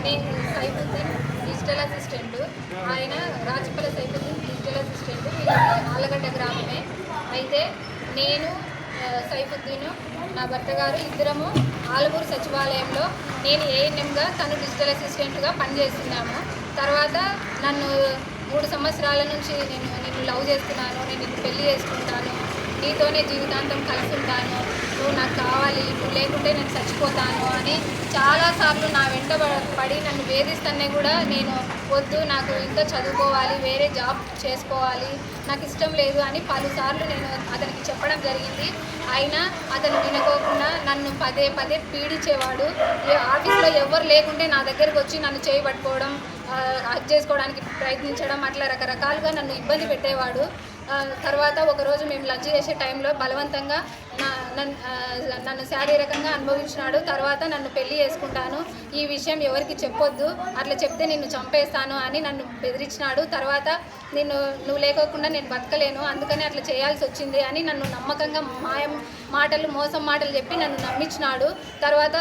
నేను Saifuddin digital assistant. ఆయన Rachapalli Saifuddin digital assistant. వీళ్ళది ఆలగడ్డ గ్రామమే. అయితే నేను సైఫుద్దీన్, నా భర్త గారు ఇద్దరము ఆలమూరు సచివాలయంలో, నేను ఏఎన్ఎంగా, తను డిజిటల్ అసిస్టెంట్గా పనిచేస్తున్నాము. తర్వాత నన్ను 3 సంవత్సరాల నుంచి నేను లవ్ చేస్తున్నాను, నేను నిన్ను పెళ్లి చేసుకుంటాను, నీతోనే జీవితాంతం కలిసి ఉంటాను, నువ్వు నాకు కావాలి, నువ్వు లేకుంటే నేను చచ్చిపోతాను అని చాలాసార్లు నా వెంట పడి నన్ను వేధిస్తూనే కూడా నేను వద్దు, నాకు ఇంకా చదువుకోవాలి, వేరే జాబ్ చేసుకోవాలి, నాకు ఇష్టం లేదు అని పలుసార్లు నేను అతనికి చెప్పడం జరిగింది. అయినా అతను వినుకోకుండా నన్ను పదే పదే పీడించేవాడు. ఆఫీస్లో ఎవరు లేకుంటే నా దగ్గరకు వచ్చి నన్ను చేయి పట్టుకోవడం, హక్ చేసుకోవడానికి ప్రయత్నించడం, అట్లా రకరకాలుగా నన్ను ఇబ్బంది పెట్టేవాడు. తర్వాత ఒకరోజు మేము లంచ్ చేసే టైంలో బలవంతంగా నన్ను శారీరకంగా అనుభవించినాడు. తర్వాత నన్ను పెళ్లి చేసుకుంటాను, ఈ విషయం ఎవరికి చెప్పొద్దు, అట్లా చెప్తే నిన్ను చంపేస్తాను అని నన్ను బెదిరించినాడు. తర్వాత నువ్వు లేకోకుండా నేను బతకలేను, అందుకని అట్లా చేయాల్సి వచ్చింది అని నన్ను నమ్మకంగా మోసం మాటలు చెప్పి నన్ను నమ్మించినాడు. తర్వాత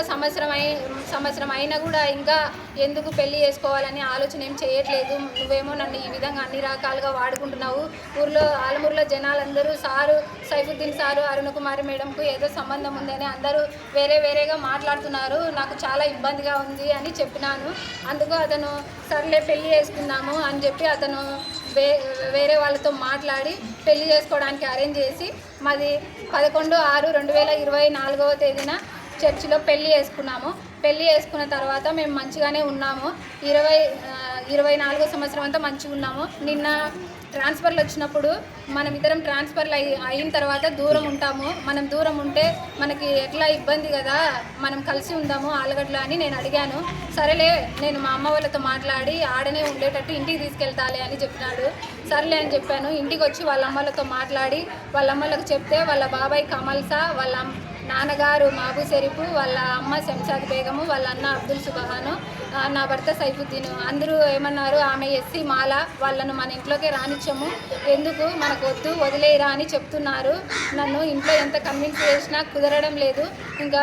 సంవత్సరం అయినా కూడా ఇంకా ఎందుకు పెళ్లి చేసుకోవాలని ఆలోచన ఏం చేయట్లేదు, నువ్వేమో నన్ను ఈ విధంగా అన్ని రకాలుగా వాడుకుంటున్నావు, ఆలమూరులో జనాలందరూ సైఫుద్దీన్ సారు, అరుణకుమారి మేడంకు ఏదో సంబంధం ఉందని అందరూ వేరేగా మాట్లాడుతున్నారు, నాకు చాలా ఇబ్బందిగా ఉంది అని చెప్పినాను. అందుకు అతను సర్లే పెళ్లి చేసుకుందాము అని చెప్పి అతను వేరే వాళ్ళతో మాట్లాడి పెళ్లి చేసుకోవడానికి అరేంజ్ చేసి మాది 11/6/2024 చర్చిలో పెళ్లి చేసుకున్నాము. పెళ్లి చేసుకున్న తర్వాత మేము మంచిగానే ఉన్నాము. 24వ సంవత్సరం అంతా మంచిగా ఉన్నాము. నిన్న ట్రాన్స్ఫర్లు వచ్చినప్పుడు మనమిద్దరం ట్రాన్స్ఫర్లు అయిన తర్వాత దూరం ఉంటాము, మనం దూరం ఉంటే మనకి ఎట్లా ఇబ్బంది కదా, మనం కలిసి ఉందాము ఆలగడ్డలో అని నేను అడిగాను. సరేలే, నేను మా అమ్మ వాళ్ళతో మాట్లాడి ఆడనే ఉండేటట్టు ఇంటికి తీసుకెళ్తాలే అని చెప్పినాడు. సరేలే అని చెప్పాను. ఇంటికి వచ్చి వాళ్ళ అమ్మలతో మాట్లాడి వాళ్ళ అమ్మలకు చెప్తే వాళ్ళ బాబాయ్ కమల్సా, వాళ్ళ నాన్నగారు మహబూ షరీఫ్, వాళ్ళ అమ్మ శంషాద్ బేగము, వాళ్ళ అన్న అబ్దుల్ సుబహాను, నా భర్త సైఫుద్దీన్ అందరూ ఏమన్నారు, ఆమె ఎస్సీ మాల, వాళ్ళను మన ఇంట్లోకే రానిచ్చము, ఎందుకు మనకు వద్దు, వదిలేయరా అని చెప్తున్నారు. నన్ను ఇంట్లో ఎంత కన్విన్స్ చేసినా కుదరడం లేదు. ఇంకా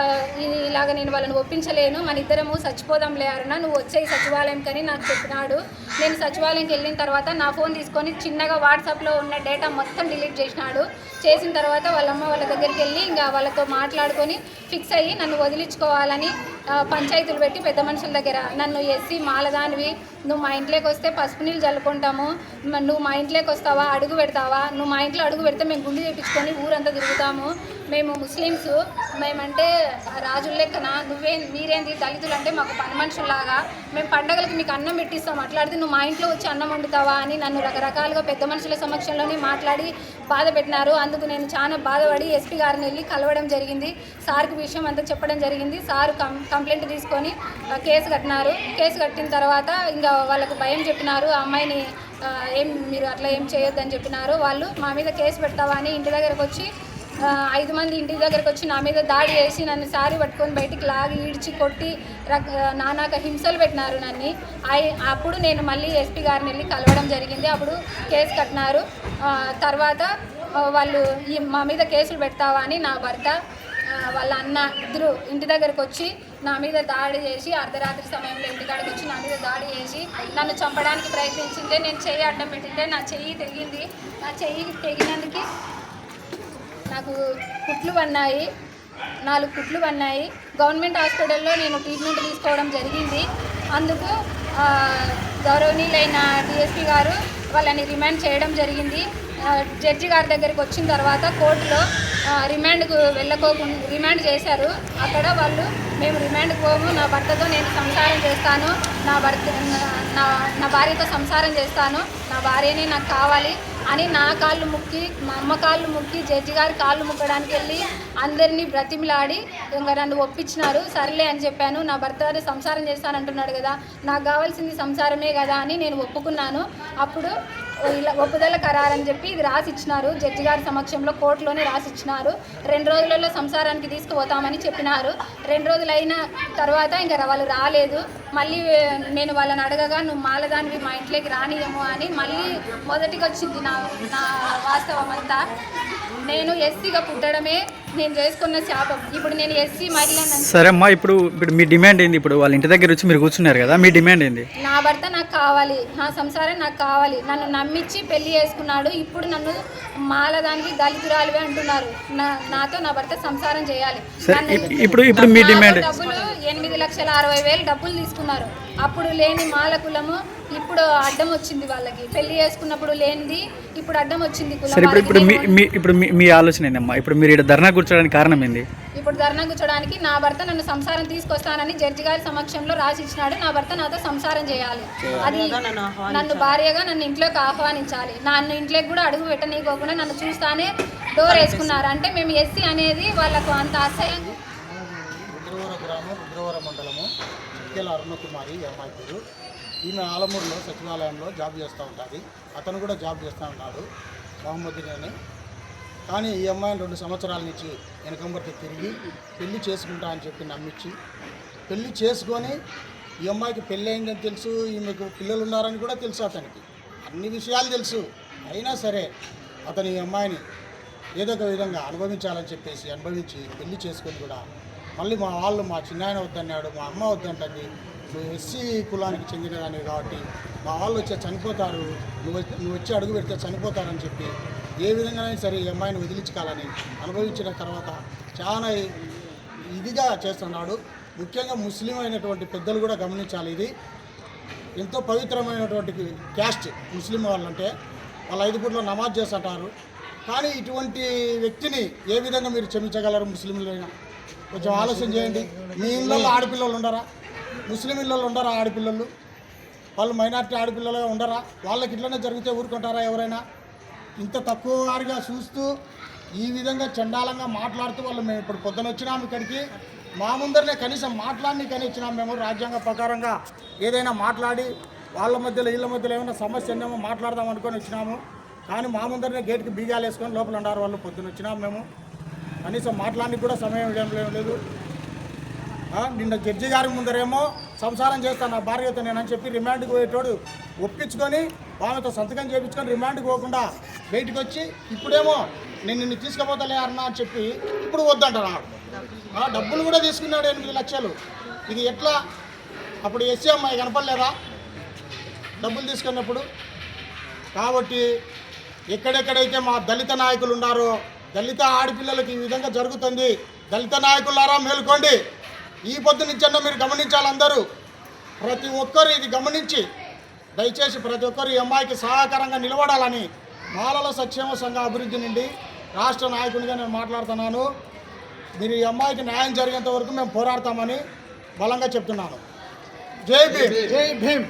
ఇలాగ నేను వాళ్ళని ఒప్పించలేను, మన ఇద్దరము చచ్చిపోదాంలే అరుణ, నువ్వు వచ్చేయి సచివాలయం కని నాకు చెప్పినాడు. నేను సచివాలయంకి వెళ్ళిన తర్వాత నా ఫోన్ తీసుకొని చిన్నగా వాట్సాప్లో ఉన్న డేటా మొత్తం డిలీట్ చేసినాడు. చేసిన తర్వాత వాళ్ళమ్మ వాళ్ళ దగ్గరికి వెళ్ళి ఇంకా వాళ్ళతో మాట్లాడుకొని ఫిక్స్ అయ్యి నన్ను వదిలించుకోవాలని పంచాయతీలు పెట్టి పెద్ద మనుషుల దగ్గర, నన్ను ఎస్సీ మాలదానివి, నువ్వు మా ఇంట్లోకి వస్తే పసుపు నీళ్ళు చల్లుకుంటాము, నువ్వు మా ఇంట్లోకి వస్తావా, అడుగు పెడతావా, నువ్వు మా ఇంట్లో అడుగు పెడితే మేము గుండు చేయించుకొని ఊరంతా తిరుగుతాము, మేము ముస్లిమ్స్, మేమంటే రాజుల లెక్కన, మీరేంది దళితులు అంటే మాకు పని మనుషుల్లాగా, మేము పండగలకి మీకు అన్నం పెట్టిస్తాం, అట్లాడితే నువ్వు మా ఇంట్లో వచ్చి అన్నం వండుతావా అని నన్ను రకరకాలుగా పెద్ద మనుషుల సమక్షంలోనే మాట్లాడి బాధ పెట్టినారు. అందుకు నేను చాలా బాధపడి ఎస్పీ గారిని వెళ్ళి కలవడం జరిగింది. సార్కి విషయం అంతా చెప్పడం జరిగింది. సారు కంప్లైంట్ తీసుకొని కేసు కట్టినారు. కేసు కట్టిన తర్వాత ఇంకా వాళ్ళకు భయం చెప్పినారు, ఆ అమ్మాయిని మీరు అట్లా ఏం చేయొద్దని చెప్పినారు. వాళ్ళు మా మీద కేసు పెడతావా అని ఇంటి దగ్గరకు వచ్చి 5 మంది ఇంటి దగ్గరకు వచ్చి నా మీద దాడి చేసి నన్ను సారీ పట్టుకొని బయటికి లాగి ఈడ్చి కొట్టి నానాక హింసలు పెట్టినారు నన్ను. అప్పుడు నేను మళ్ళీ ఎస్పీ గారిని వెళ్ళి కలవడం జరిగింది. అప్పుడు కేసు కట్టినారు. తర్వాత వాళ్ళు మా మీద కేసులు పెడతావా అని నా భర్త వాళ్ళ అన్న ఇద్దరు ఇంటి దగ్గరకు వచ్చి నా మీద దాడి చేసి అర్ధరాత్రి సమయంలో ఇంటికాడికి వచ్చి నా మీద దాడి చేసి నన్ను చంపడానికి ప్రయత్నించిందే. నేను చెయ్యి అడ్డం పెట్టింటే నా చెయ్యి తెగింది. నా చెయ్యి తెగినందుకు నాకు కుట్లు పన్నాయి, 4 కుట్లు పన్నాయి. గవర్నమెంట్ హాస్పిటల్లో నేను ట్రీట్మెంట్ తీసుకోవడం జరిగింది. అందుకు గౌరవనీయులైన డిఎస్పీ గారు వాళ్ళని రిమాండ్ చేయడం జరిగింది. జడ్జి గారి దగ్గరికి వచ్చిన తర్వాత కోర్టులో రిమాండ్ చేశారు. అక్కడ వాళ్ళు మేము రిమాండ్కి పోము, నా భర్తతో నేను సంసారం చేస్తాను, నా భార్యతో సంసారం చేస్తాను, నా భార్యనే నాకు కావాలి అని నా కాళ్ళు మొక్కి, మా అమ్మ కాళ్ళు మొక్కి, జడ్జి గారి కాళ్ళు మొక్కడానికి వెళ్ళి అందరినీ బ్రతిమిలాడి ఇంకా నన్ను ఒప్పించినారు. సర్లే అని చెప్పాను. నా భర్త సంసారం చేస్తానంటున్నాడు కదా, నాకు కావాల్సింది సంసారమే కదా అని నేను ఒప్పుకున్నాను. అప్పుడు ఇలా ఒప్పుదల ఖరారని చెప్పి ఇది రాసిచ్చినారు. జడ్జి గారి సమక్షంలో కోర్టులోనే రాసిచ్చినారు. 2 రోజులలో సంసారానికి తీసుకుపోతామని చెప్పినారు. 2 రోజులు అయిన తర్వాత ఇంకా వాళ్ళు రాలేదు. మళ్ళీ నేను వాళ్ళని అడగగా నువ్వు మాలదానివి మా ఇంట్లోకి రానియము అని మళ్ళీ మొదటికి వచ్చింది నా నా వాస్తవం అంతా. నేను ఎస్సీగా పుట్టడమే నేను చేసుకున్న శాపం. ఇప్పుడు నేను ఎస్సీ మహిళను. సరే అమ్మా, ఇప్పుడు మీ డిమాండ్ ఏంది? ఇప్పుడు వాళ్ళ ఇంటి దగ్గర వచ్చి మీరు కూర్చున్నారు కదా, మీ డిమాండ్ ఏంది? నా భర్త నాకు కావాలి, నా సంసారం నాకు కావాలి. నన్ను నమ్మించి పెళ్లి చేసుకున్నాడు, ఇప్పుడు నన్ను మాలదానికి దళితురాలివే అంటున్నారు. నాతో నా భర్త సంసారం చేయాలి. ఇప్పుడు మీ డిమాండ్? డబ్బులు 8,60,000 డబ్బులు తీసుకున్నారు. అప్పుడు లేని మాల కులము ఇప్పుడు అడ్డం వచ్చింది. వాళ్ళకి పెళ్లి చేసుకున్నప్పుడు లేనిది ఇప్పుడు అడ్డం వచ్చింది కులం. ఇప్పుడు మీ ఆలోచన ఏందమ్మా? ఇప్పుడు మీరు ఇక్కడ ధర్నా కూర్చోడానికి కారణం ఏంది? ఇప్పుడు ధర్నా కూర్చోడానికి నా భర్త నన్ను సంసారం తీసుకొస్తానని జడ్జి గారి సమక్షంలో రాసి ఇచ్చినాడు. నా భర్త నాతో సంసారం చేయాలి, అది నన్ను భార్యగా నన్ను ఇంట్లోకి ఆహ్వానించాలి. నన్ను ఇంట్లోకి కూడా అడుగు పెట్టనీకోకుండా నన్ను చూస్తానే డోర్ వేసుకున్నారు. అంటే మేము ఎస్సీ అనేది వాళ్ళకు అంత అసహ్యం. రుద్రవరం మండలము చిక్కేల అరుణకుమారి అమ్మాయి పేరు. ఈమె ఆలమూరులో సచివాలయంలో జాబ్ చేస్తూ ఉంటుంది. అతను కూడా జాబ్ చేస్తూ ఉన్నాడు, మహమ్మద్ అని. కానీ ఈ అమ్మాయిని 2 సంవత్సరాల నుంచి వెనకంబట్టి తిరిగి పెళ్లి చేసుకుంటా అని చెప్పి నమ్మించి పెళ్లి చేసుకొని ఈ అమ్మాయికి పెళ్ళి అయిందని తెలుసు, ఈమెకు పిల్లలు ఉన్నారని కూడా తెలుసు, అతనికి అన్ని విషయాలు తెలుసు. అయినా సరే అతను ఈ అమ్మాయిని ఏదో ఒక విధంగా అనుభవించాలని చెప్పేసి అనుభవించి పెళ్లి చేసుకొని కూడా మళ్ళీ మా వాళ్ళు, మా చిన్నాయన వద్దన్నాడు, మా అమ్మ వద్దంటుంది, నువ్వు ఎస్సీ కులానికి చెందినదానివి కాబట్టి మా వాళ్ళు వచ్చి చనిపోతారు, నువ్వు వచ్చి అడుగు పెడితే చనిపోతారని చెప్పి ఏ విధంగానైనా సరే ఈ అమ్మాయిని వదిలించుకోవాలని అనుభవించిన తర్వాత చాలా ఇదిగా చేస్తున్నాడు. ముఖ్యంగా ముస్లిం అయినటువంటి పెద్దలు కూడా గమనించాలి. ఇది ఎంతో పవిత్రమైనటువంటి క్యాస్ట్ ముస్లిం వాళ్ళంటే. వాళ్ళు 5 పూట్ల నమాజ్ చేస్తుంటారు. కానీ ఇటువంటి వ్యక్తిని ఏ విధంగా మీరు క్షమించగలరు? ముస్లింలైనా కొంచెం ఆలోచన చేయండి. మీ ఇళ్ళల్లో ఆడపిల్లలు ఉండరా? ముస్లిం ఇళ్ళల్లో ఉండరా ఆడపిల్లలు? వాళ్ళు మైనారిటీ ఆడపిల్లలుగా ఉండరా? వాళ్ళకి ఇట్లనే జరిగితే ఊరుకుంటారా ఎవరైనా? ఇంత తక్కువ వారిగా చూస్తూ ఈ విధంగా చండాలంగా మాట్లాడుతూ వాళ్ళు మేము ఇప్పుడు పొద్దున వచ్చినాము ఇక్కడికి. మా ముందరనే కనీసం మాట్లాడనీకని వచ్చినాము. మేము రాజ్యాంగ ప్రకారంగా ఏదైనా మాట్లాడి వాళ్ళ మధ్యలో వీళ్ళ మధ్యలో ఏమైనా సమస్య ఉందేమో మాట్లాడదాం అనుకొని వచ్చినాము. కానీ మా ముందరనే గేట్కి బీగాలు వేసుకొని లోపల ఉన్నారు వాళ్ళు. పొద్దున వచ్చినాము మేము, కనీసం మాట్లాడడానికి కూడా సమయం ఇవ్వడం లేదు. నిన్న జడ్జి గారి ముందరేమో సంసారం చేస్తాను నా భార్యతో నేనని చెప్పి రిమాండ్కి పోయేటోడు ఒప్పించుకొని ఆమెతో సంతకం చేయించుకొని రిమాండ్కి పోకుండా బయటకు వచ్చి ఇప్పుడేమో నేను నిన్ను తీసుకుపోతలే అన్నా అని చెప్పి ఇప్పుడు వద్దంటున్నాడు. డబ్బులు కూడా తీసుకున్నాడు 8 లక్షలు. ఇది ఎట్లా? అప్పుడు ఎస్సీ అమ్మాయి కనపడలేదా డబ్బులు తీసుకున్నప్పుడు? కాబట్టి ఎక్కడెక్కడైతే మా దళిత నాయకులు ఉన్నారో, దళిత ఆడపిల్లలకి ఈ విధంగా జరుగుతుంది. దళిత నాయకులారా మేలుకోండి. ఈ పొద్దు నుంచన్నా మీరు గమనించాలి. అందరూ ప్రతి ఒక్కరు ఇది గమనించి దయచేసి ప్రతి ఒక్కరు ఈ అమ్మాయికి సహకారంగా నిలబడాలని మాలల సంక్షేమ సంఘ అభివృద్ధి నుండి రాష్ట్ర నాయకునిగా నేను మాట్లాడుతున్నాను. మీరు ఈ అమ్మాయికి న్యాయం జరిగేంత వరకు మేము పోరాడతామని బలంగా చెప్తున్నాను. జై భీమ్, జై భీమ్.